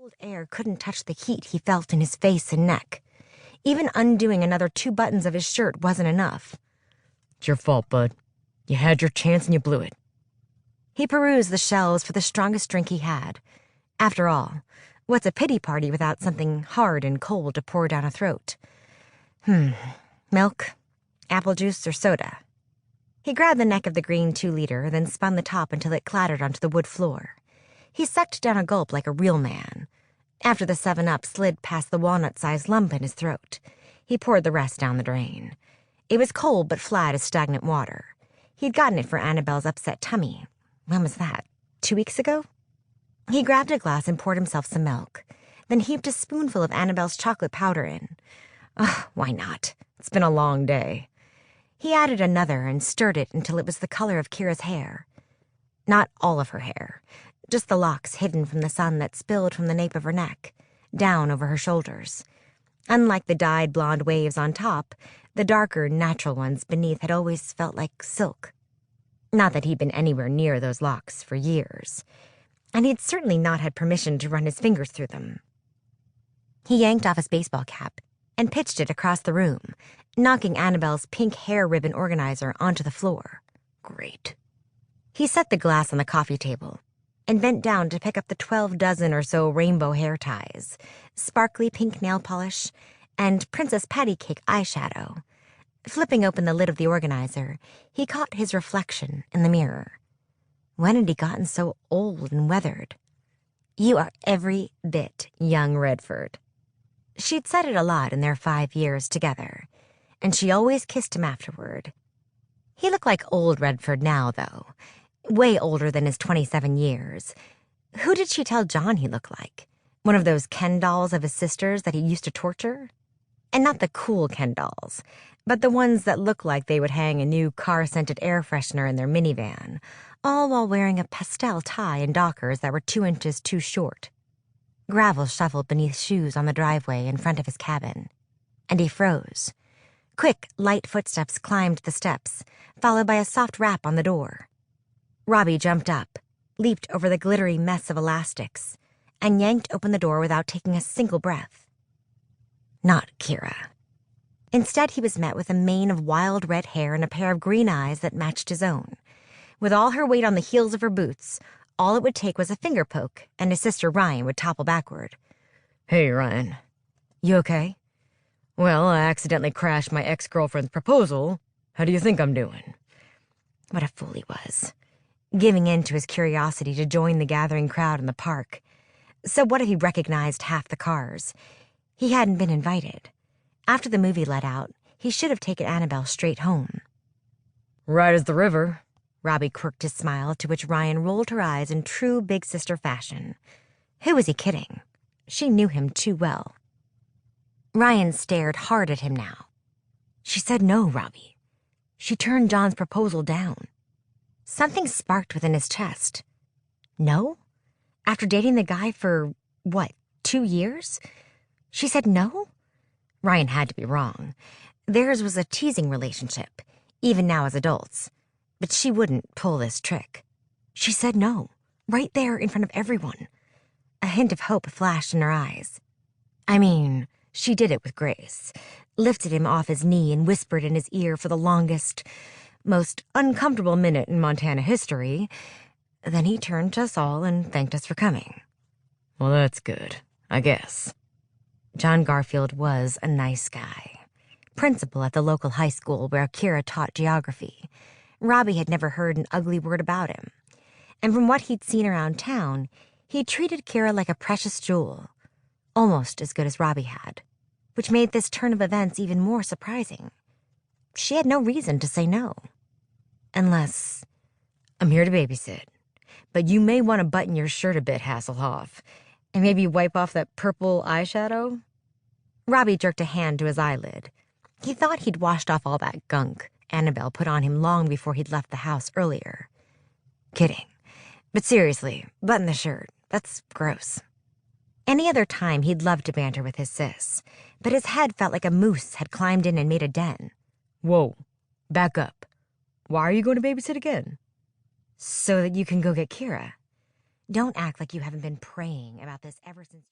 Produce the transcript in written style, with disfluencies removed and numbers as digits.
cold air couldn't touch the heat he felt in his face and neck. Even undoing another 2 buttons of his shirt wasn't enough. It's your fault, bud. You had your chance and you blew it. He perused the shelves for the strongest drink he had. After all, what's a pity party without something hard and cold to pour down a throat? Milk, apple juice, or soda? He grabbed the neck of the green 2-liter, then spun the top until it clattered onto the wood floor. He sucked down a gulp like a real man. After the 7-Up slid past the walnut-sized lump in his throat, he poured the rest down the drain. It was cold but flat as stagnant water. He'd gotten it for Anabelle's upset tummy. When was that? 2 weeks ago? He grabbed a glass and poured himself some milk, then heaped a spoonful of Anabelle's chocolate powder in. Why not? It's been a long day. He added another and stirred it until it was the color of Keira's hair. Not all of her hair, just the locks hidden from the sun that spilled from the nape of her neck, down over her shoulders. Unlike the dyed blonde waves on top, the darker, natural ones beneath had always felt like silk. Not that he'd been anywhere near those locks for years, and he'd certainly not had permission to run his fingers through them. He yanked off his baseball cap and pitched it across the room, knocking Anabelle's pink hair ribbon organizer onto the floor. Great. He set the glass on the coffee table and bent down to pick up the 12 dozen or so rainbow hair ties, sparkly pink nail polish, and Princess Patty Cake eyeshadow. Flipping open the lid of the organizer, he caught his reflection in the mirror. When had he gotten so old and weathered? You are every bit young Redford. She'd said it a lot in their 5 years together, and she always kissed him afterward. He looked like old Redford now, though. Way older than his 27 years. Who did she tell John he looked like? One of those Ken dolls of his sister's that he used to torture? And not the cool Ken dolls, but the ones that looked like they would hang a new car-scented air freshener in their minivan, all while wearing a pastel tie and dockers that were 2 inches too short. Gravel shuffled beneath shoes on the driveway in front of his cabin, and he froze. Quick, light footsteps climbed the steps, followed by a soft rap on the door. Robbie jumped up, leaped over the glittery mess of elastics, and yanked open the door without taking a single breath. Not Keira. Instead, he was met with a mane of wild red hair and a pair of green eyes that matched his own. With all her weight on the heels of her boots, all it would take was a finger poke, and his sister Ryan would topple backward. Hey, Ryan. You okay? Well, I accidentally crashed my ex-girlfriend's proposal. How do you think I'm doing? What a fool he was. Giving in to his curiosity to join the gathering crowd in the park. So what if he recognized half the cars? He hadn't been invited. After the movie let out, he should have taken Anabelle straight home. Right as the river. Robbie quirked his smile, to which Ryan rolled her eyes in true big sister fashion. Who was he kidding? She knew him too well. Ryan stared hard at him now. She said no, Robbie. She turned John's proposal down. Something sparked within his chest. No? After dating the guy for, 2 years? She said no? Ryan had to be wrong. Theirs was a teasing relationship, even now as adults. But she wouldn't pull this trick. She said no, right there in front of everyone. A hint of hope flashed in her eyes. I mean, she did it with grace, lifted him off his knee and whispered in his ear for the longest, most uncomfortable minute in Montana history. Then he turned to us all and thanked us for coming. Well, that's good, I guess. John Garfield was a nice guy. Principal at the local high school where Keira taught geography. Robbie had never heard an ugly word about him. And from what he'd seen around town, he treated Keira like a precious jewel. Almost as good as Robbie had, which made this turn of events even more surprising. She had no reason to say no. Unless, I'm here to babysit, but you may want to button your shirt a bit, Hasselhoff, and maybe wipe off that purple eyeshadow. Robbie jerked a hand to his eyelid. He thought he'd washed off all that gunk Anabelle put on him long before he'd left the house earlier. Kidding. But seriously, button the shirt. That's gross. Any other time he'd love to banter with his sis, but his head felt like a moose had climbed in and made a den. Whoa, back up. Why are you going to babysit again? So that you can go get Keira. Don't act like you haven't been praying about this ever since you...